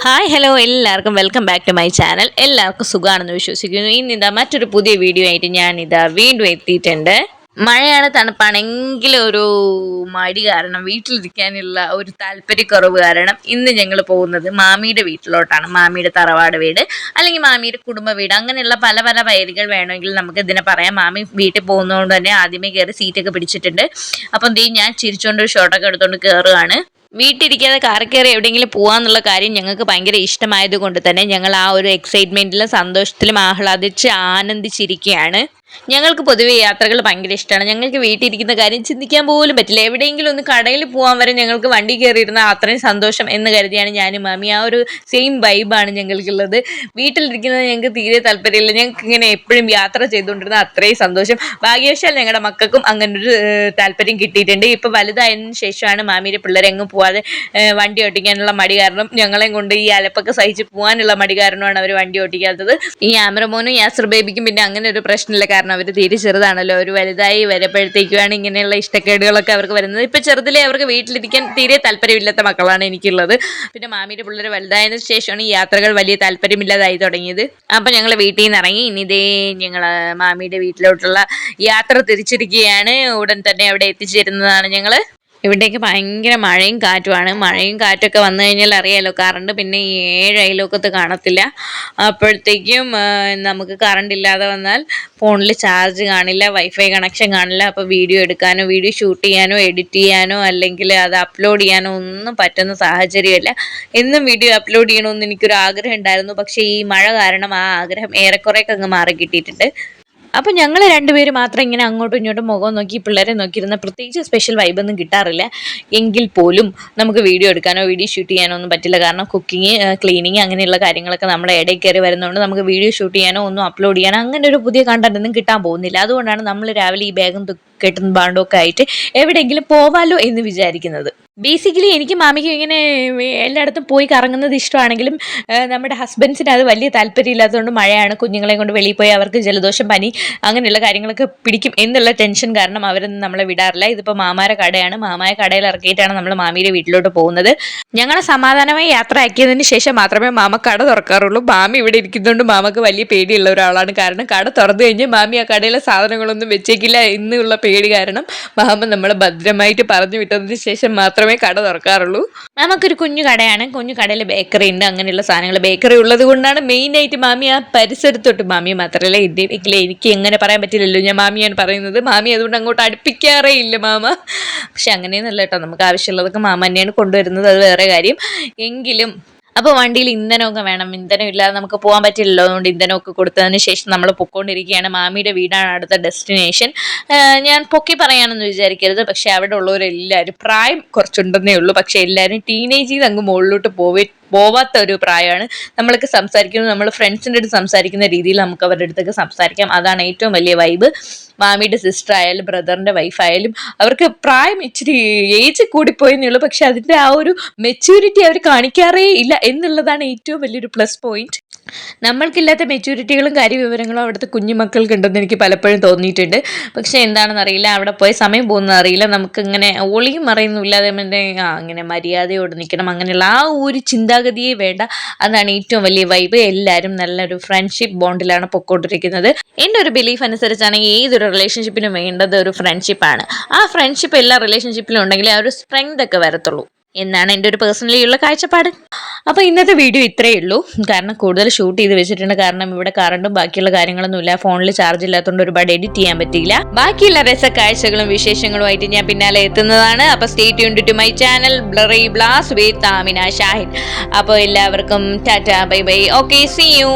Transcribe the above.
Hi hello എല്ലാവർക്കും welcome back to my channel. എല്ലാവർക്കും സുഖമാണെന്ന് വിശ്വസിക്കുന്നു. ഇന്നിതാ മറ്റൊരു പുതിയ വീഡിയോ ആയിട്ട് ഞാനിതാ വീണ്ടും എത്തിയിട്ടുണ്ട്. മഴയാണ് തണുപ്പാണെങ്കിലും ഒരു മടി കാരണം വീട്ടിലിരിക്കാനുള്ള ഒരു താല്പര്യക്കുറവ് കാരണം ഇന്ന് ഞങ്ങൾ പോകുന്നത് മാമിയുടെ വീട്ടിലോട്ടാണ്. മാമിയുടെ തറവാട് വീട് അല്ലെങ്കിൽ മാമിയുടെ കുടുംബ വീട്, അങ്ങനെയുള്ള പല പല പേരുകൾ വേണമെങ്കിൽ നമുക്ക് ഇതിനെ പറയാം. മാമി വീട്ടിൽ പോകുന്നതുകൊണ്ട് തന്നെ ആദ്യമേ കയറി സീറ്റൊക്കെ പിടിച്ചിട്ടുണ്ട്. അപ്പം ഞാൻ ചിരിച്ചുകൊണ്ട് ഒരു ഷോട്ടൊക്കെ എടുത്തുകൊണ്ട് കയറുകയാണ്. വീട്ടിലിരിക്കാതെ കാറിൽ കയറി എവിടെയെങ്കിലും പോകാന്നുള്ള കാര്യം ഞങ്ങൾക്ക് ഭയങ്കര ഇഷ്ടമായത് കൊണ്ട് തന്നെ ഞങ്ങൾ ആ ഒരു എക്സൈറ്റ്മെന്റിലും സന്തോഷത്തിലും ആഹ്ലാദിച്ച് ആനന്ദിച്ചിരിക്കുകയാണ്. ഞങ്ങൾക്ക് പൊതുവെ യാത്രകൾ ഭയങ്കര ഇഷ്ടമാണ്. ഞങ്ങൾക്ക് വീട്ടിലിരിക്കുന്ന കാര്യം ചിന്തിക്കാൻ പോലും പറ്റില്ല. എവിടെയെങ്കിലും ഒന്ന് കടയിൽ പോകാൻ വരെ ഞങ്ങൾക്ക് വണ്ടി കയറിയിരുന്ന അത്രയും സന്തോഷം എന്ന് കരുതിയാണ് ഞാനും മാമി. ആ ഒരു സെയിം വൈബാണ് ഞങ്ങൾക്കുള്ളത്. വീട്ടിലിരിക്കുന്നത് ഞങ്ങൾക്ക് തീരെ താല്പര്യമില്ല. ഞങ്ങൾക്ക് ഇങ്ങനെ എപ്പോഴും യാത്ര ചെയ്തുകൊണ്ടിരുന്ന അത്രയും സന്തോഷം. ഭാഗ്യവശാൽ ഞങ്ങളുടെ മക്കൾക്കും അങ്ങനൊരു താല്പര്യം കിട്ടിയിട്ടുണ്ട്. ഇപ്പം വലുതായതിനു ശേഷമാണ് മാമിയുടെ പിള്ളേരെങ്ങും പോവാതെ വണ്ടി ഓട്ടിക്കാനുള്ള മടി കാരണം, ഞങ്ങളെയും കൊണ്ട് ഈ അലപ്പൊക്കെ സഹിച്ച് പോകാനുള്ള മടി കാരണമാണ് അവർ വണ്ടി ഓട്ടിക്കാത്തത്. ഈ ആമറമോനും യാസർ ബേബിക്കും പിന്നെ അങ്ങനെ ഒരു പ്രശ്നമില്ല, കാരണം അവർ തീരെ ചെറുതാണല്ലോ. ഒരു വലുതായി വരുമ്പോഴത്തേക്കുമാണ് ഇങ്ങനെയുള്ള ഇഷ്ടക്കേടുകളൊക്കെ അവർക്ക് വരുന്നത്. ഇപ്പം ചെറുതിലേ അവർക്ക് വീട്ടിലിരിക്കാൻ തീരെ താല്പര്യമില്ലാത്ത മക്കളാണ് എനിക്കുള്ളത്. പിന്നെ മാമിയുടെ പിള്ളേർ വലുതായതിനു ശേഷമാണ് ഈ യാത്രകൾ വലിയ താല്പര്യമില്ലാതായി തുടങ്ങിയത്. അപ്പം ഞങ്ങൾ വീട്ടിൽ നിന്ന് ഇറങ്ങി ഇനിതേ ഞങ്ങൾ മാമിയുടെ വീട്ടിലോട്ടുള്ള യാത്ര തിരിച്ചിരിക്കുകയാണ്. ഉടൻ തന്നെ അവിടെ എത്തിച്ചേരുന്നതാണ് ഞങ്ങൾ. ഇവിടേക്ക് ഭയങ്കര മഴയും കാറ്റുമാണ്. മഴയും കാറ്റൊക്കെ വന്നു കഴിഞ്ഞാൽ അറിയാലോ, കറണ്ട് പിന്നെ 7 അയൽവക്കത്ത് കാണത്തില്ല. അപ്പോഴത്തേക്കും നമുക്ക് കറണ്ട് ഇല്ലാതെ വന്നാൽ ഫോണിൽ ചാർജ് കാണില്ല, വൈഫൈ കണക്ഷൻ കാണില്ല. അപ്പോൾ വീഡിയോ എടുക്കാനോ വീഡിയോ ഷൂട്ട് ചെയ്യാനോ എഡിറ്റ് ചെയ്യാനോ അല്ലെങ്കിൽ അത് അപ്ലോഡ് ചെയ്യാനോ ഒന്നും പറ്റുന്ന സാഹചര്യമല്ല. എന്നും വീഡിയോ അപ്ലോഡ് ചെയ്യണമെന്ന് എനിക്കൊരു ആഗ്രഹം ഉണ്ടായിരുന്നു. പക്ഷേ ഈ മഴ കാരണം ആ ആഗ്രഹം ഏറെക്കുറെയൊക്കെ അങ്ങ് മാറി കിട്ടിയിട്ടുണ്ട്. അപ്പോൾ ഞങ്ങൾ രണ്ടുപേരും മാത്രം ഇങ്ങനെ അങ്ങോട്ടും ഇങ്ങോട്ടും മുഖം നോക്കി പിള്ളേരെ നോക്കിയിരുന്ന പ്രത്യേകിച്ച് സ്പെഷ്യൽ വൈബൊന്നും കിട്ടാറില്ല. എങ്കിൽ പോലും നമുക്ക് വീഡിയോ എടുക്കാനോ വീഡിയോ ഷൂട്ട് ചെയ്യാനോ ഒന്നും പറ്റില്ല. കാരണം കുക്കിങ്, ക്ലീനിങ് അങ്ങനെയുള്ള കാര്യങ്ങളൊക്കെ നമ്മുടെ ഇടയിൽ കയറി വരുന്നതുകൊണ്ട് നമുക്ക് വീഡിയോ ഷൂട്ട് ചെയ്യാനോ ഒന്നും അപ്ലോഡ് ചെയ്യാനോ അങ്ങനെ ഒരു പുതിയ കണ്ടന്റ് ഒന്നും കിട്ടാൻ പോകുന്നില്ല. അതുകൊണ്ടാണ് നമ്മൾ രാവിലെ ഈ ബാഗും കെട്ടുന്ന ബാണ്ടൊക്കെ ആയിട്ട് എവിടെയെങ്കിലും പോവാലോ എന്ന് വിചാരിക്കുന്നത്. ബേസിക്കലി എനിക്ക് മാമിക്ക് ഇങ്ങനെ എല്ലായിടത്തും പോയി കറങ്ങുന്നത് ഇഷ്ടമാണെങ്കിലും നമ്മുടെ ഹസ്ബൻഡ്സിന് അത് വലിയ താല്പര്യമില്ലാത്തതുകൊണ്ട് മഴയാണ്, കുഞ്ഞുങ്ങളെ കൊണ്ട് വെളിയിൽ പോയി അവർക്ക് ജലദോഷം, പനി അങ്ങനെയുള്ള കാര്യങ്ങളൊക്കെ പിടിക്കും എന്നുള്ള ടെൻഷൻ കാരണം അവരൊന്നും നമ്മളെ വിടാറില്ല. ഇതിപ്പോൾ മാമാരെ കടയാണ്. മാമായ കടയിൽ ഇറക്കിയിട്ടാണ് നമ്മൾ മാമിയുടെ വീട്ടിലോട്ട് പോകുന്നത്. ഞങ്ങളെ സമാധാനമായി യാത്ര ആക്കിയതിന് ശേഷം മാത്രമേ മാമ കട തുറക്കാറുള്ളൂ. മാമി ഇവിടെ ഇരിക്കുന്നതുകൊണ്ട് മാമക്ക് വലിയ പേടിയുള്ള ഒരാളാണ്. കാരണം കട തുറന്നു കഴിഞ്ഞ് മാമി ആ കടയിലെ സാധനങ്ങളൊന്നും വെച്ചേക്കില്ല എന്നുള്ള പേടി കാരണം മാമ നമ്മളെ ഭദ്രമായിട്ട് പറഞ്ഞു വിട്ടതിന് ശേഷം മാത്രമേ കട തുറക്കാറുള്ളൂ. നമുക്കൊരു കുഞ്ഞു കടയാണ്. കുഞ്ഞു കടയിൽ ബേക്കറി ഉണ്ട്, അങ്ങനെയുള്ള സാധനങ്ങൾ. ബേക്കറി ഉള്ളത് കൊണ്ടാണ് മെയിനായിട്ട് മാമി ആ പരിസരത്തോട്ട്, മാമി മാത്രമല്ല ഇതിൽ എനിക്ക് എങ്ങനെ പറയാൻ പറ്റില്ലല്ലോ, ഞാൻ മാമിയാണ് പറയുന്നത്. മാമി അതുകൊണ്ട് അങ്ങോട്ട് അടുപ്പിക്കാറേ ഇല്ല മാമ. പക്ഷെ അങ്ങനെയൊന്നുമല്ല കേട്ടോ, നമുക്ക് ആവശ്യമുള്ളതൊക്കെ മാമ തന്നെയാണ് കൊണ്ടുവരുന്നത്, അത് വേറെ കാര്യം. എങ്കിലും അപ്പോൾ വണ്ടിയിൽ ഇന്ധനമൊക്കെ വേണം. ഇന്ധനം ഇല്ലാതെ നമുക്ക് പോകാൻ പറ്റില്ലല്ലോ. അതുകൊണ്ട് ഇന്ധനമൊക്കെ കൊടുത്തതിന് ശേഷം നമ്മൾ പൊക്കോണ്ടിരിക്കുകയാണ്. മാമിയുടെ വീടാണ് അടുത്ത ഡെസ്റ്റിനേഷൻ. ഞാൻ പൊക്കി പറയാനെന്ന് വിചാരിക്കരുത്, പക്ഷെ അവിടെ ഉള്ളവരെല്ലാവരും പ്രായം കുറച്ചുണ്ടെന്നേ ഉള്ളൂ. പക്ഷെ എല്ലാവരും ടീനേജിൽ നിന്ന് അങ്ങ് മുകളിലോട്ട് പോവാത്ത ഒരു പ്രായമാണ്. നമ്മൾക്ക് സംസാരിക്കുന്നത് നമ്മൾ ഫ്രണ്ട്സിൻ്റെ അടുത്ത് സംസാരിക്കുന്ന രീതിയിൽ നമുക്ക് അവരുടെ അടുത്തൊക്കെ സംസാരിക്കാം. അതാണ് ഏറ്റവും വലിയ വൈബ്. മാമിയുടെ സിസ്റ്റർ ആയാലും ബ്രദറിൻ്റെ വൈഫായാലും അവർക്ക് പ്രായം ഇച്ചിരി ഏജ് കൂടിപ്പോയെന്നേ ഉള്ളൂ, പക്ഷെ അതിൻ്റെ ആ ഒരു മെച്യൂരിറ്റി അവർ കാണിക്കാറേ ഇല്ല എന്നുള്ളതാണ് ഏറ്റവും വലിയൊരു പ്ലസ് പോയിന്റ്. നമ്മൾക്കില്ലാത്ത മെച്യൂരിറ്റികളും കാര്യവിവരങ്ങളും അവിടുത്തെ കുഞ്ഞുമക്കൾക്ക് ഉണ്ടെന്ന് എനിക്ക് പലപ്പോഴും തോന്നിയിട്ടുണ്ട്. പക്ഷെ എന്താണെന്ന് അറിയില്ല, അവിടെ പോയ സമയം പോകുന്നത് അറിയില്ല. നമുക്കിങ്ങനെ ഒളിയും മറയൊന്നും ഇല്ലാതെ അങ്ങനെ മര്യാദയോട് നിൽക്കണം, അങ്ങനെയുള്ള ആ ഒരു ചിന്താഗതിയെ വേണ്ട. അതാണ് ഏറ്റവും വലിയ വൈബ്. എല്ലാവരും നല്ലൊരു ഫ്രണ്ട്ഷിപ്പ് ബോണ്ടിലാണ് പൊക്കോണ്ടിരിക്കുന്നത്. എൻ്റെ ഒരു ബിലീഫ് അനുസരിച്ചാണെങ്കിൽ ഏതൊരു റിലേഷൻഷിപ്പിനും വേണ്ടത് ഒരു ഫ്രണ്ട്ഷിപ്പാണ്. ആ ഫ്രണ്ട്ഷിപ്പ് എല്ലാ റിലേഷൻഷിപ്പിലും ഉണ്ടെങ്കിൽ ആ ഒരു സ്ട്രെങ്ത് ഒക്കെ വരത്തുള്ളൂ എന്നാണ് എൻ്റെ ഒരു പേഴ്സണലി ഉള്ള കാഴ്ചപ്പാട്. അപ്പോൾ ഇന്നത്തെ വീഡിയോ ഇത്രയേ ഉള്ളൂ. കാരണം കൂടുതൽ ഷൂട്ട് ചെയ്ത് വെച്ചിട്ടുണ്ട്. കാരണം ഇവിടെ കറണ്ടും ബാക്കിയുള്ള കാര്യങ്ങളൊന്നുമില്ല, ഫോണിൽ ചാർജ് ഇല്ലാത്തതുകൊണ്ട് ഒരുപാട് എഡിറ്റ് ചെയ്യാൻ പറ്റിയില്ല. ബാക്കിയുള്ള രസക്കാഴ്ചകളും വിശേഷങ്ങളുമായിട്ട് ഞാൻ പിന്നാലെ എത്തുന്നതാണ്. അപ്പോൾ stay tuned to my channel blurry blast with Amina Shahin. അപ്പോൾ എല്ലാവർക്കും ടാറ്റ, bye bye, okay, see U.